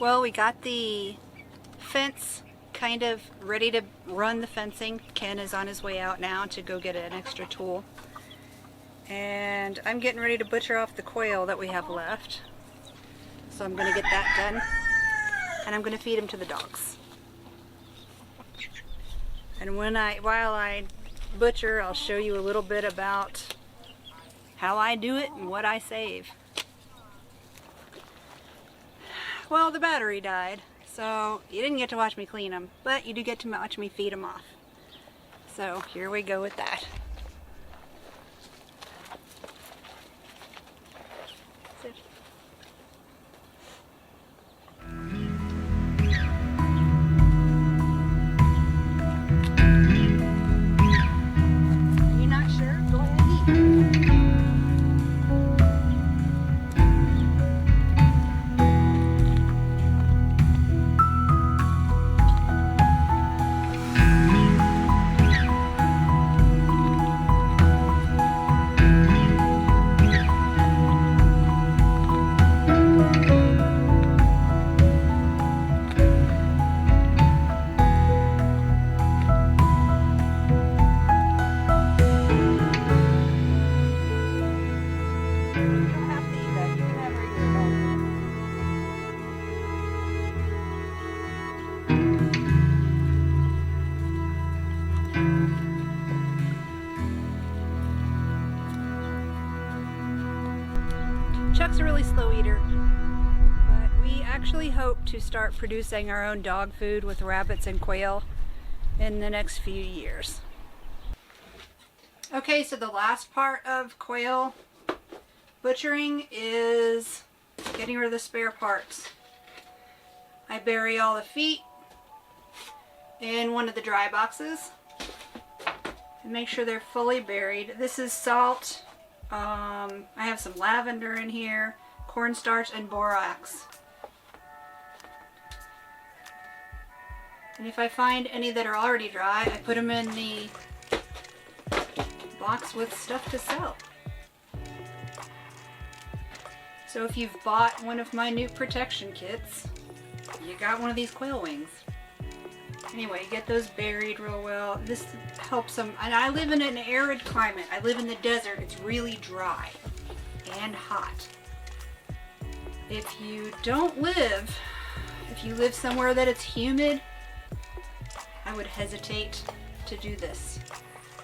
Well, we got the fence kind of ready to run the fencing. Ken is on his way out now to go get an extra tool. And I'm getting ready to butcher off the quail that we have left. So I'm going to get that done. And I'm going to feed him to the dogs. And while I butcher, I'll show you a little bit about how I do it and what I save. Well, the battery died, so you didn't get to watch me clean them, but you do get to watch me feed them off. So here we go with that. Sit. Are you not sure? Go ahead and eat. Chuck's a really slow eater, but we actually hope to start producing our own dog food with rabbits and quail in the next few years. Okay, so the last part of quail butchering is getting rid of the spare parts. I bury all the feet in one of the dry boxes and make sure they're fully buried. This is salt. I have some lavender in here, cornstarch, and borax. And if I find any that are already dry, I put them in the box with stuff to sell. So if you've bought one of my new protection kits, you got one of these quail wings. Anyway, get those buried real well. This helps them. And I live in an arid climate. I live in the desert. It's really dry and hot. If you live somewhere that it's humid, I would hesitate to do this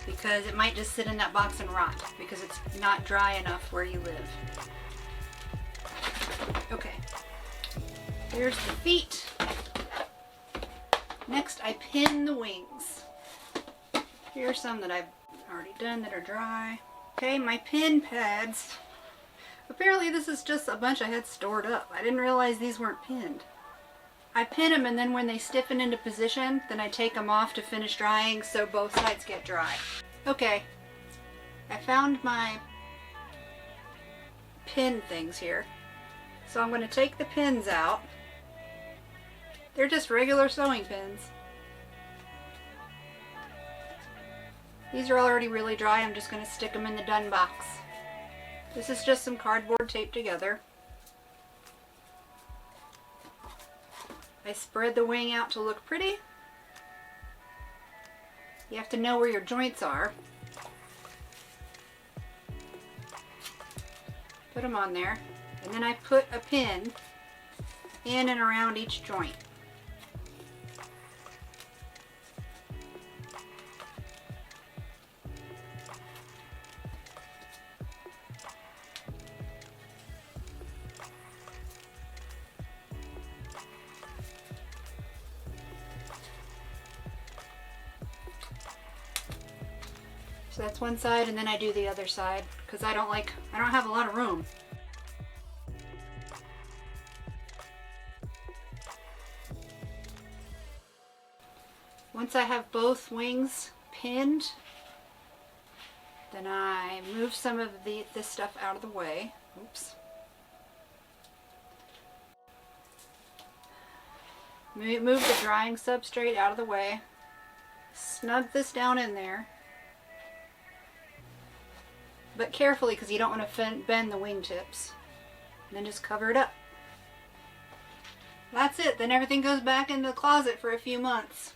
because it might just sit in that box and rot because it's not dry enough where you live. Okay, there's the feet. Next, I pin the wings. Here are some that I've already done that are dry. Okay, my pin pads. Apparently this is just a bunch I had stored up. I didn't realize these weren't pinned. I pin them and then when they stiffen into position, then I take them off to finish drying so both sides get dry. Okay, I found my pin things here. So I'm going to take the pins out. They're just regular sewing pins. These are already really dry. I'm just going to stick them in the done box. This is just some cardboard taped together. I spread the wing out to look pretty. You have to know where your joints are. Put them on there. And then I put a pin in and around each joint. So that's one side, and then I do the other side because I don't have a lot of room. Once I have both wings pinned, then I move some of this stuff out of the way. Oops. Move the drying substrate out of the way. Snug this down in there. But carefully because you don't want to bend the wingtips. And then just cover it up. That's it. Then everything goes back in the closet for a few months.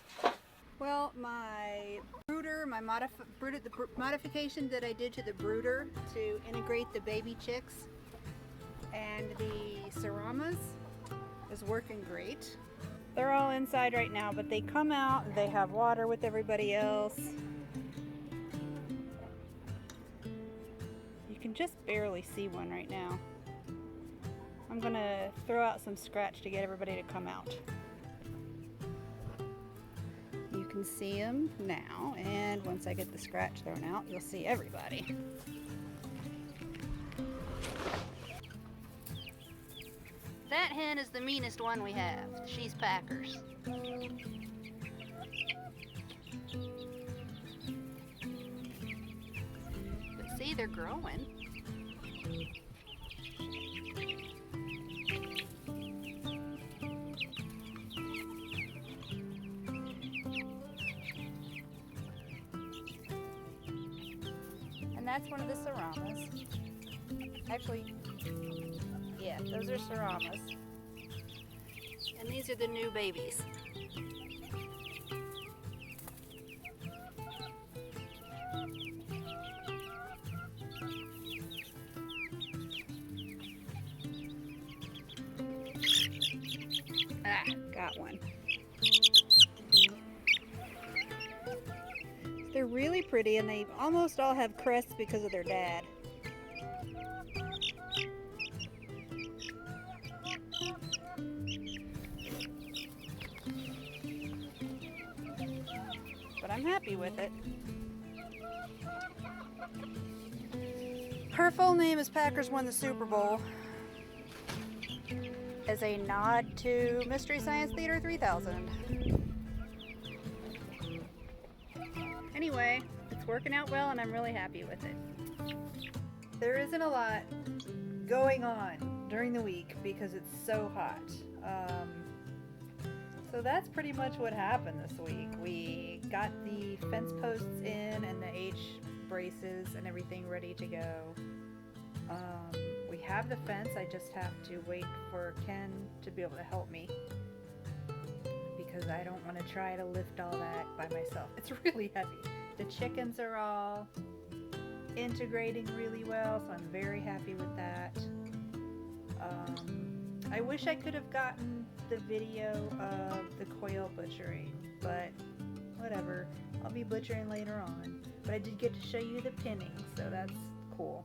Well, my brooder, the modification that I did to the brooder to integrate the baby chicks and the seramas is working great. They're all inside right now, but they come out and they have water with everybody else. You can just barely see one right now. I'm gonna throw out some scratch to get everybody to come out. You can see them now, and once I get the scratch thrown out, you'll see everybody. That hen is the meanest one we have. She's Packers. But see, they're growing. And that's one of the seramas. Actually, yeah, those are seramas. And these are the new babies. Ah, got one. They're really pretty, and they almost all have crests because of their dad. But I'm happy with it. Her full name is Packers Won the Super Bowl, as a nod to Mystery Science Theater 3000. Anyway, it's working out well and I'm really happy with it. There isn't a lot going on during the week because it's so hot. So that's pretty much what happened this week. We got the fence posts in and the H braces and everything ready to go. We have the fence. I just have to wait for Ken to be able to help me, because I don't want to try to lift all that by myself. It's really heavy. The chickens are all integrating really well, so I'm very happy with that. I wish I could have gotten the video of the quail butchering, but whatever. I'll be butchering later on. But I did get to show you the pinning, so that's cool.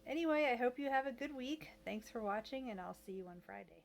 Anyway, I hope you have a good week. Thanks for watching, and I'll see you on Friday.